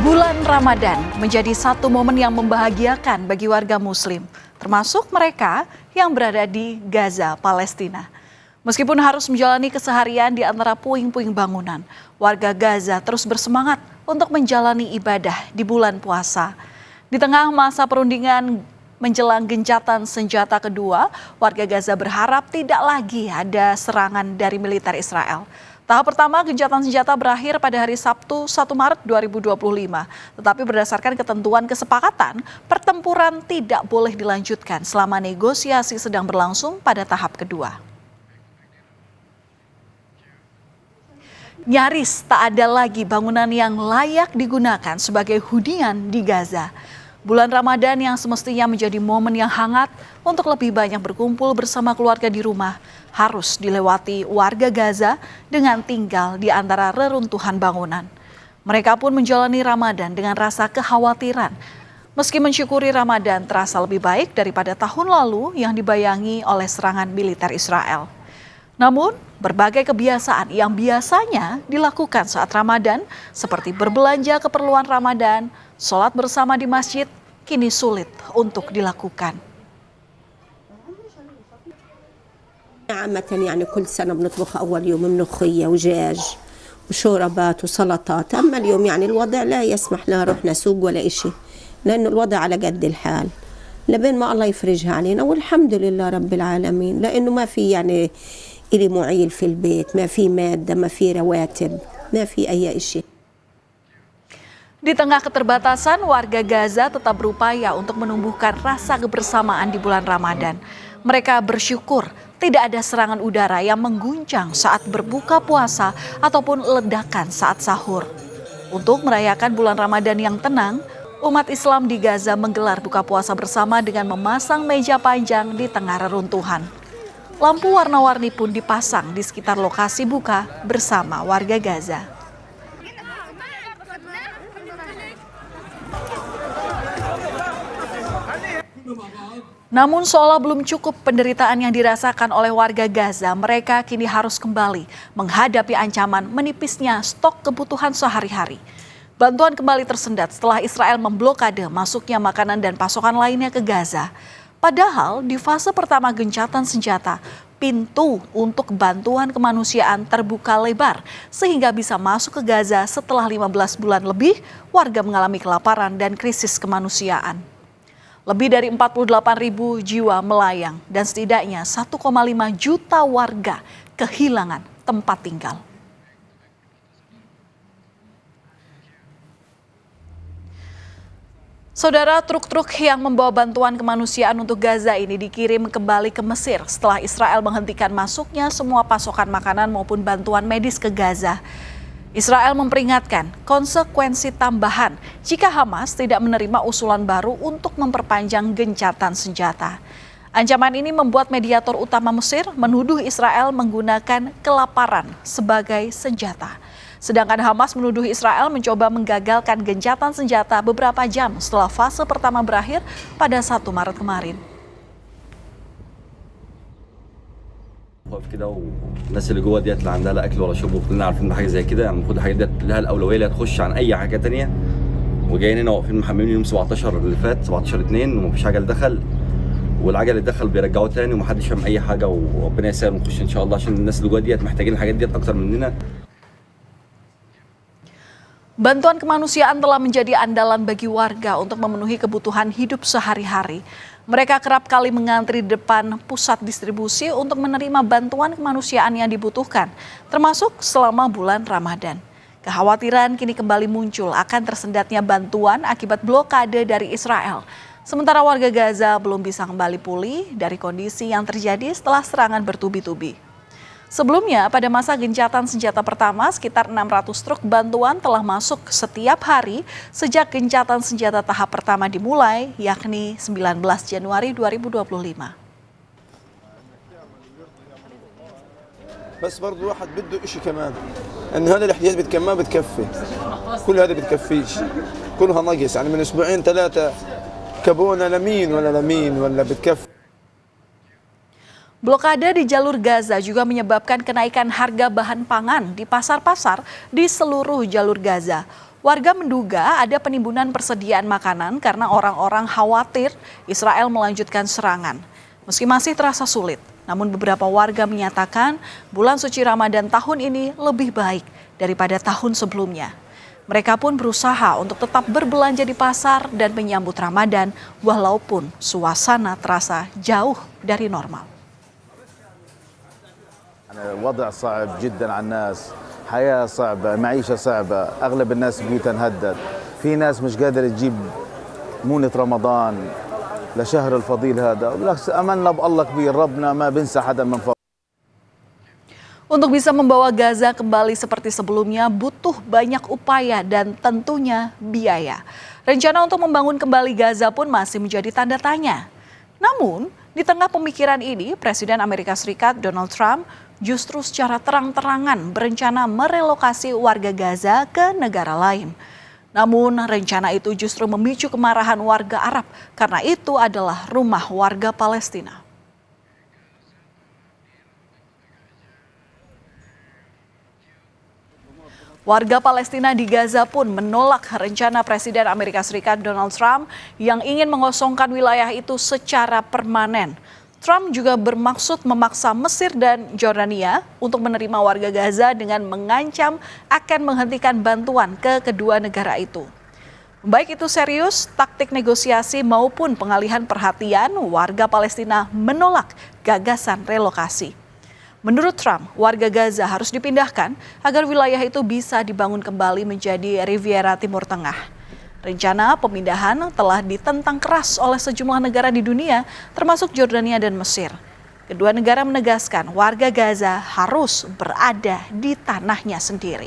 Bulan Ramadan menjadi satu momen yang membahagiakan bagi warga Muslim, termasuk mereka yang berada di Gaza, Palestina. Meskipun harus menjalani keseharian di antara puing-puing bangunan, warga Gaza terus bersemangat untuk menjalani ibadah di bulan puasa. Di tengah masa perundingan menjelang gencatan senjata kedua, warga Gaza berharap tidak lagi ada serangan dari militer Israel. Tahap pertama gencatan senjata berakhir pada hari Sabtu 1 Maret 2025. Tetapi berdasarkan ketentuan kesepakatan, pertempuran tidak boleh dilanjutkan selama negosiasi sedang berlangsung pada tahap kedua. Nyaris tak ada lagi bangunan yang layak digunakan sebagai hunian di Gaza. Bulan Ramadan yang semestinya menjadi momen yang hangat untuk lebih banyak berkumpul bersama keluarga di rumah harus dilewati warga Gaza dengan tinggal di antara reruntuhan bangunan. Mereka pun menjalani Ramadan dengan rasa kekhawatiran. Meski mensyukuri Ramadan terasa lebih baik daripada tahun lalu yang dibayangi oleh serangan militer Israel. Namun, berbagai kebiasaan yang biasanya dilakukan saat Ramadan, seperti berbelanja keperluan Ramadan, sholat bersama di masjid, kini sulit untuk dilakukan. عامة يعني كل سنة بنطبخ أول يوم ملوخية وجاج وشوربات وسلطات، أما اليوم يعني الوضع لا يسمح لا نروح نسوق ولا إشي، لأنه الوضع على قد الحال لبين ما الله يفرجها علينا، والحمد لله رب العالمين، لأنه ما في يعني إلي معيل في البيت، ما في مادة، ما في رواتب، ما في أي إشي. Di tengah keterbatasan, warga Gaza tetap berupaya untuk menumbuhkan rasa kebersamaan di bulan Ramadan. Mereka bersyukur tidak ada serangan udara yang mengguncang saat berbuka puasa ataupun ledakan saat sahur. Untuk merayakan bulan Ramadan yang tenang, umat Islam di Gaza menggelar buka puasa bersama dengan memasang meja panjang di tengah reruntuhan. Lampu warna-warni pun dipasang di sekitar lokasi buka bersama warga Gaza. Namun seolah belum cukup penderitaan yang dirasakan oleh warga Gaza, mereka kini harus kembali menghadapi ancaman menipisnya stok kebutuhan sehari-hari. Bantuan kembali tersendat setelah Israel memblokade masuknya makanan dan pasokan lainnya ke Gaza. Padahal di fase pertama gencatan senjata, pintu untuk bantuan kemanusiaan terbuka lebar sehingga bisa masuk ke Gaza setelah 15 bulan lebih warga mengalami kelaparan dan krisis kemanusiaan. Lebih dari 48.000 jiwa melayang dan setidaknya 1,5 juta warga kehilangan tempat tinggal. Saudara, truk-truk yang membawa bantuan kemanusiaan untuk Gaza ini dikirim kembali ke Mesir setelah Israel menghentikan masuknya semua pasokan makanan maupun bantuan medis ke Gaza. Israel memperingatkan konsekuensi tambahan jika Hamas tidak menerima usulan baru untuk memperpanjang gencatan senjata. Ancaman ini membuat mediator utama Mesir menuduh Israel menggunakan kelaparan sebagai senjata. Sedangkan Hamas menuduh Israel mencoba menggagalkan gencatan senjata beberapa jam setelah fase pertama berakhir pada 1 Maret kemarin. واقف كده والناس اللي جوه ديت اللي عندها لا اكل ولا شرب، وكلنا عارفين ان حاجه زي كده، يعني المفروض الحاجات ديت لها الاولويه اللي هتخش عن اي حاجه ثانيه. وجايين هنا واقفين محملين يوم 17 اللي فات 17/2 ومفيش عجل دخل، والعجل اللي دخل بيرجعوه تاني ومحدش فاهم اي حاجه، وربنا يسهل ونخش ان شاء الله عشان الناس اللي جوه ديت محتاجين الحاجات ديت اكتر مننا. Bantuan kemanusiaan telah menjadi andalan bagi warga untuk memenuhi kebutuhan hidup sehari-hari. Mereka kerap kali mengantri di depan pusat distribusi untuk menerima bantuan kemanusiaan yang dibutuhkan, termasuk selama bulan Ramadan. Kekhawatiran kini kembali muncul akan tersendatnya bantuan akibat blokade dari Israel. Sementara warga Gaza belum bisa kembali pulih dari kondisi yang terjadi setelah serangan bertubi-tubi. Sebelumnya, pada masa gencatan senjata pertama, sekitar 600 truk bantuan telah masuk setiap hari sejak gencatan senjata tahap pertama dimulai, yakni 19 Januari 2025. بس برضه الواحد بده شيء كمان انه هذا الاحتياجات ما بتكفي، كل هذا بتكفيش، كلها نقص، يعني من اسبوعين 3 كابونا لمين ولا بتكفي. Blokade di jalur Gaza juga menyebabkan kenaikan harga bahan pangan di pasar-pasar di seluruh jalur Gaza. Warga menduga ada penimbunan persediaan makanan karena orang-orang khawatir Israel melanjutkan serangan. Meski masih terasa sulit, namun beberapa warga menyatakan bulan suci Ramadan tahun ini lebih baik daripada tahun sebelumnya. Mereka pun berusaha untuk tetap berbelanja di pasar dan menyambut Ramadan walaupun suasana terasa jauh dari normal. الوضع صعب جدا على الناس، حياة صعبة، معيشة صعبة، أغلب الناس بيوتها انهدت، في ناس مش قادرة تجيب مونة رمضان لشهر الفضيل هذا، بالعكس أملنا بالله كبير، ربنا ما بنسى حدا من فضله. Untuk bisa membawa Gaza kembali seperti sebelumnya butuh banyak upaya dan tentunya biaya. Rencana untuk membangun kembali Gaza pun masih menjadi tanda tanya. Namun, di tengah pemikiran ini, Presiden Amerika Serikat Donald Trump justru secara terang-terangan berencana merelokasi warga Gaza ke negara lain. Namun, rencana itu justru memicu kemarahan warga Arab karena itu adalah rumah warga Palestina. Warga Palestina di Gaza pun menolak rencana Presiden Amerika Serikat Donald Trump yang ingin mengosongkan wilayah itu secara permanen. Trump juga bermaksud memaksa Mesir dan Jordania untuk menerima warga Gaza dengan mengancam akan menghentikan bantuan ke kedua negara itu. Baik itu serius, taktik negosiasi maupun pengalihan perhatian, warga Palestina menolak gagasan relokasi. Menurut Trump, warga Gaza harus dipindahkan agar wilayah itu bisa dibangun kembali menjadi Riviera Timur Tengah. Rencana pemindahan telah ditentang keras oleh sejumlah negara di dunia, termasuk Jordania dan Mesir. Kedua negara menegaskan warga Gaza harus berada di tanahnya sendiri.